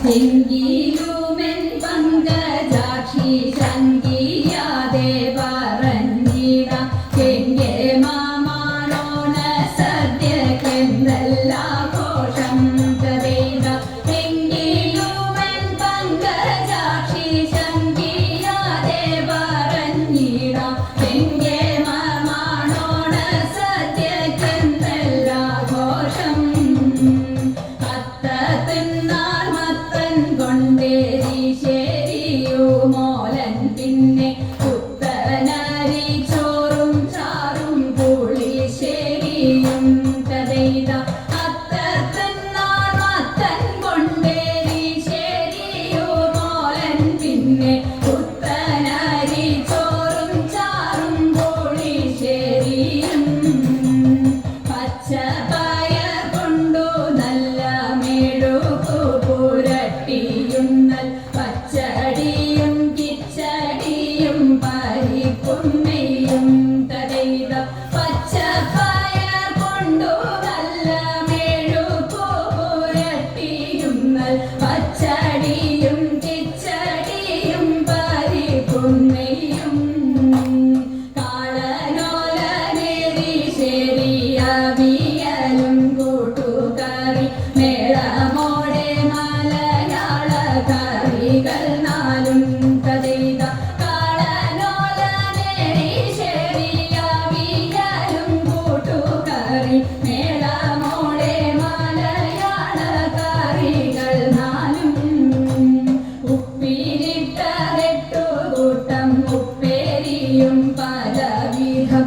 ചെങ്കിലുമെൻ പങ്കജാക്ഷി ശങ്കിയാതെ പറഞ്ഞിട കെങ്കെ മാമാണോണ സദ്യക്കെന്തെല്ലാഘോഷം തതൈത എങ്കിലുമെൻ പങ്കജാക്ഷി ശങ്കിയാതെ പറഞ്ഞിട കെങ്കെ മാമാണോണ സദ്യക്കെന്തെല്ലാഘോഷം മോലൻ പിന്നെ പുത്തനരി ചോറും ചാറും പുളിശ്ശേരിയും തതൈത അത്തന്നാർ മത്തൻ കൊണ്ടേരി ശേരിയോ മോലൻ പിന്നെ പുത്തനരി ചോറും ചാറും പുളിശ്ശേരിയും പച്ചപ്പയർ കൊണ്ടു നല്ല മെഴുകു പുരട്ടിയുന്നൽ പച്ചടിയും കിച്ചടിയും പരിപ്പും നെയ്യും തതൈത പച്ചപ്പയർ കൊണ്ടു നല്ല മെഴുകു പുരട്ടിയുന്നൽ പച്ചടിയും കിച്ചടിയും പരിപ്പും നെയ്യും കാളനോലനേരി ശരിയവിയലും കൂട്ടുകറി മേളമോടെ മലയാള കറികൾ നാലും തതൈത കാളനോലനേരി ശരിയവിയലും കൂട്ടുകറി മേളമോടെ മലയാള കറികൾ നാലും ഉപ്പിലിട്ട 8 കൂട്ടം ഉപ്പേരിയും പലവിധം